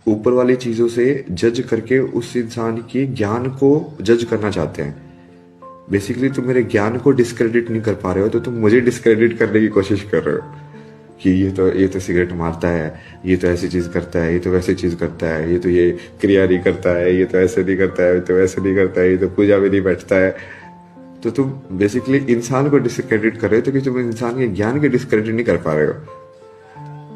ऊपर वाली चीजों से जज करके उस इंसान के ज्ञान को जज करना चाहते हैं। बेसिकली तुम मेरे ज्ञान को डिस्क्रेडिट नहीं कर पा रहे हो, तो तुम मुझे डिस्क्रेडिट करने की कोशिश कर रहे हो कि ये तो सिगरेट मारता है, ये तो ऐसी चीज करता है, ये तो वैसी चीज करता है, ये तो ये क्रिया नहीं करता है, ये तो ऐसे नहीं करता है, ये तो वैसे नहीं करता है, ये तो पूजा में नहीं बैठता है। तो तुम बेसिकली इंसान को डिस्क्रेडिट कर रहे हो, तो कि तुम इंसान के ज्ञान के डिस्क्रेडिट नहीं कर पा रहे हो।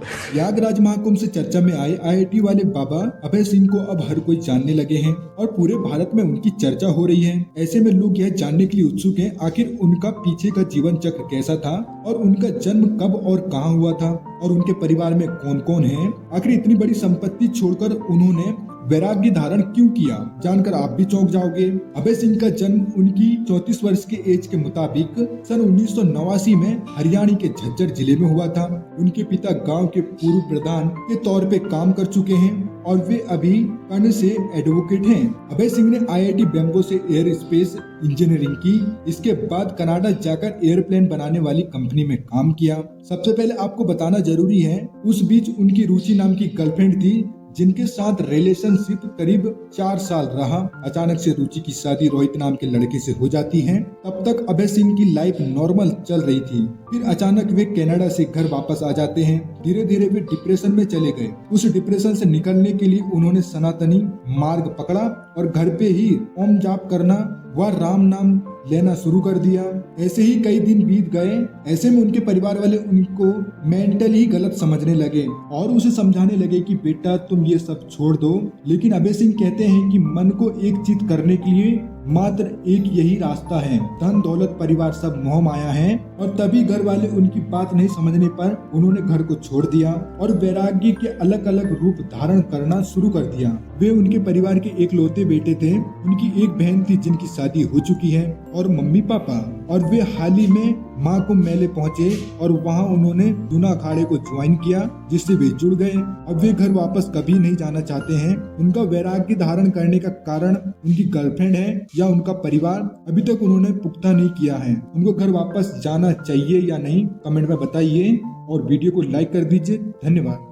प्रयागराज महाकुंभ से चर्चा में आए आईआईटी वाले बाबा अभय सिंह को अब हर कोई जानने लगे हैं और पूरे भारत में उनकी चर्चा हो रही है। ऐसे में लोग यह जानने के लिए उत्सुक हैं, आखिर उनका पीछे का जीवन चक्र कैसा था और उनका जन्म कब और कहां हुआ था और उनके परिवार में कौन कौन है। आखिर इतनी बड़ी संपत्ति छोड़कर उन्होंने वैराग्य धारण क्यों किया, जानकर आप भी चौंक जाओगे। अभय सिंह का जन्म उनकी 34 वर्ष के एज के मुताबिक सन 1989 में हरियाणा के झज्जर जिले में हुआ था। उनके पिता गांव के पूर्व प्रधान के तौर पे काम कर चुके हैं और वे अभी कर्ण से एडवोकेट हैं। अभय सिंह ने आईआईटी बेंगो से एयर स्पेस इंजीनियरिंग की। इसके बाद कनाडा जाकर एयरप्लेन बनाने वाली कंपनी में काम किया। सबसे पहले आपको बताना जरूरी है, उस बीच उनकी रुचि नाम की गर्लफ्रेंड थी जिनके साथ रिलेशनशिप करीब 4 साल रहा। अचानक से रुचि की शादी रोहित नाम के लड़के से हो जाती है। तब तक अभय सिंह की लाइफ नॉर्मल चल रही थी। फिर अचानक वे कनाडा से घर वापस आ जाते हैं। धीरे धीरे वे डिप्रेशन में चले गए। उस डिप्रेशन से निकलने के लिए उन्होंने सनातनी मार्ग पकड़ा और घर पे ही ओम जाप करना व राम नाम लेना शुरू कर दिया। ऐसे ही कई दिन बीत गए। ऐसे में उनके परिवार वाले उनको मेंटली गलत समझने लगे और उसे समझाने लगे कि बेटा तुम ये सब छोड़ दो। लेकिन अभय सिंह कहते हैं कि मन को एक चित करने के लिए मात्र एक यही रास्ता है, धन दौलत परिवार सब मोह माया है। और तभी घर वाले उनकी बात नहीं समझने पर उन्होंने घर को छोड़ दिया और वैराग्य के अलग अलग रूप धारण करना शुरू कर दिया। वे उनके परिवार के एकलौते बेटे थे। उनकी एक बहन थी जिनकी शादी हो चुकी है और मम्मी पापा। और वे हाल ही में महाकुंभ मेले पहुंचे और वहां उन्होंने जूना अखाड़े को ज्वाइन किया, जिससे वे जुड़ गए। अब वे घर वापस कभी नहीं जाना चाहते हैं। उनका वैराग्य धारण करने का कारण उनकी गर्लफ्रेंड है या उनका परिवार, अभी तक उन्होंने पुख्ता नहीं किया है। उनको घर वापस जाना चाहिए या नहीं, कमेंट में बताइए और वीडियो को लाइक कर दीजिए। धन्यवाद।